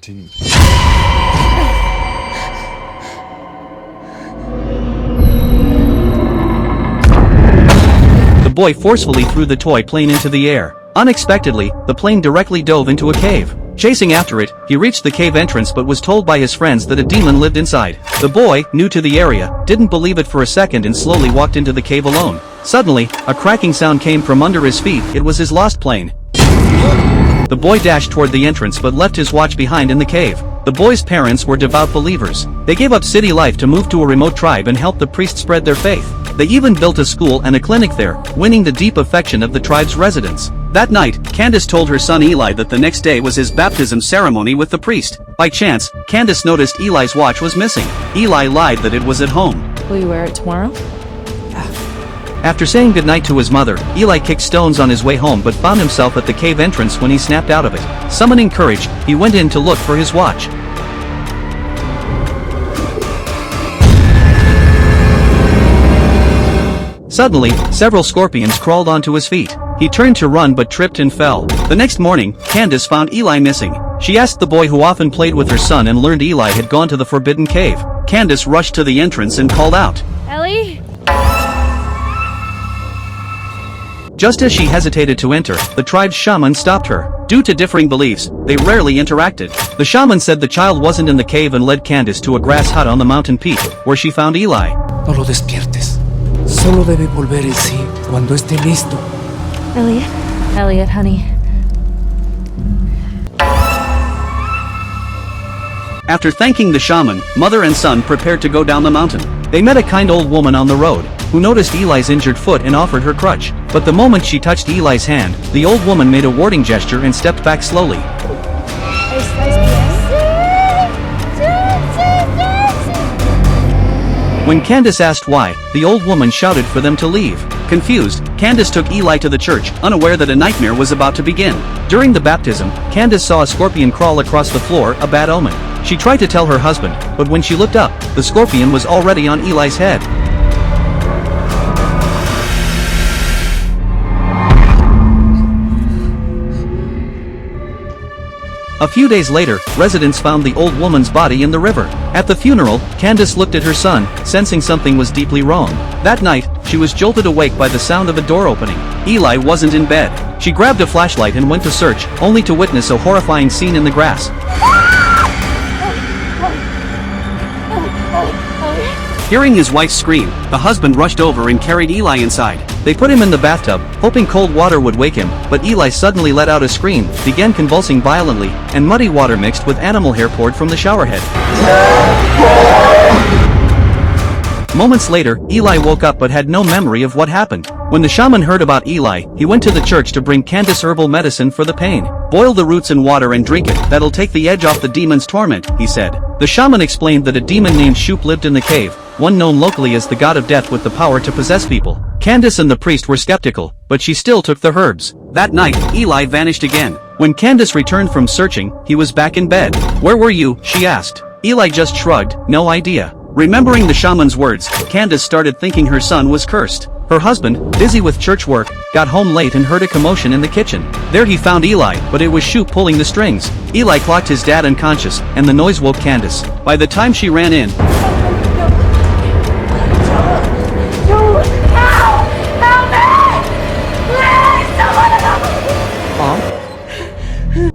continue. The boy forcefully threw the toy plane into the air. Unexpectedly, the plane directly dove into a cave. Chasing after it, he reached the cave entrance but was told by his friends that a demon lived inside. The boy, new to the area, didn't believe it for a second and slowly walked into the cave alone. Suddenly, a cracking sound came from under his feet. It was his lost plane. The boy dashed toward the entrance but left his watch behind in the cave. The boy's parents were devout believers. They gave up city life to move to a remote tribe and help the priest spread their faith. They even built a school and a clinic there, winning the deep affection of the tribe's residents. That night, Candace told her son Eli that the next day was his baptism ceremony with the priest. By chance, Candace noticed Eli's watch was missing. Eli lied that it was at home. Will you wear it tomorrow? After saying goodnight to his mother, Eli kicked stones on his way home but found himself at the cave entrance when he snapped out of it. Summoning courage, he went in to look for his watch. Suddenly, several scorpions crawled onto his feet. He turned to run but tripped and fell. The next morning, Candace found Eli missing. She asked the boy who often played with her son and learned Eli had gone to the forbidden cave. Candace rushed to the entrance and called out, Ellie? Just as she hesitated to enter, the tribe's shaman stopped her. Due to differing beliefs, they rarely interacted. The shaman said the child wasn't in the cave and led Candace to a grass hut on the mountain peak, where she found Eli. No lo despiertes. Solo debe volver en sí cuando esté listo. Elliot? Elliot, honey. After thanking the shaman, mother and son prepared to go down the mountain. They met a kind old woman on the road, who noticed Eli's injured foot and offered her crutch. But the moment she touched Eli's hand, the old woman made a warning gesture and stepped back slowly. When Candace asked why, the old woman shouted for them to leave. Confused, Candace took Eli to the church, unaware that a nightmare was about to begin. During the baptism, Candace saw a scorpion crawl across the floor, a bad omen. She tried to tell her husband, but when she looked up, the scorpion was already on Eli's head. A few days later, residents found the old woman's body in the river. At the funeral, Candace looked at her son, sensing something was deeply wrong. That night, she was jolted awake by the sound of a door opening. Eli wasn't in bed. She grabbed a flashlight and went to search, only to witness a horrifying scene in the grass. Hearing his wife scream, the husband rushed over and carried Eli inside. They put him in the bathtub, hoping cold water would wake him, but Eli suddenly let out a scream, began convulsing violently, and muddy water mixed with animal hair poured from the showerhead. Moments later, Eli woke up but had no memory of what happened. When the shaman heard about Eli, he went to the church to bring Candace herbal medicine for the pain. Boil the roots in water and drink it, that'll take the edge off the demon's torment, he said. The shaman explained that a demon named Shoop lived in the cave, one known locally as the god of death with the power to possess people. Candace and the priest were skeptical, but she still took the herbs. That night, Eli vanished again. When Candace returned from searching, he was back in bed. Where were you? She asked. Eli just shrugged, no idea. Remembering the shaman's words, Candace started thinking her son was cursed. Her husband, busy with church work, got home late and heard a commotion in the kitchen. There he found Eli, but it was Shoop pulling the strings. Eli clocked his dad unconscious, and the noise woke Candace. By the time she ran in,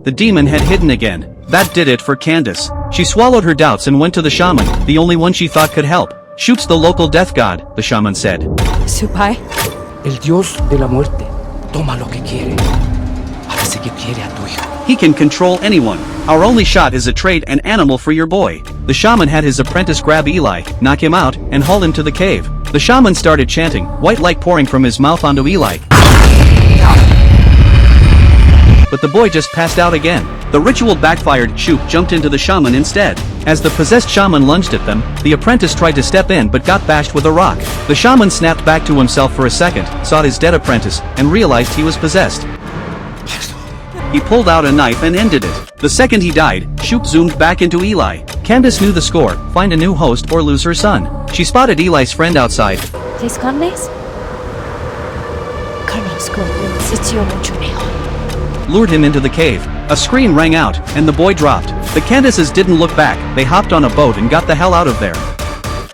the demon had hidden again. That did it for Candace. She swallowed her doubts and went to the shaman, the only one she thought could help. Shoop's the local death god, the shaman said. Supai? El dios de la muerte toma lo que quiere. Parece que quiere a tu hijo. He can control anyone. Our only shot is to trade an animal for your boy. The shaman had his apprentice grab Eli, knock him out, and haul him to the cave. The shaman started chanting, white light pouring from his mouth onto Eli. But the boy just passed out again. The ritual backfired. Shoop jumped into the shaman instead. As the possessed shaman lunged at them, the apprentice tried to step in but got bashed with a rock. The shaman snapped back to himself for a second, saw his dead apprentice, and realized he was possessed. He pulled out a knife and ended it. The second he died, Shoop zoomed back into Eli. Candace knew the score, find a new host or lose her son. She spotted Eli's friend outside. ¿Te escondes? Carlos, go. Sitio mucho mejor. Lured him into the cave. A scream rang out, and the boy dropped. The Candaces didn't look back, they hopped on a boat and got the hell out of there.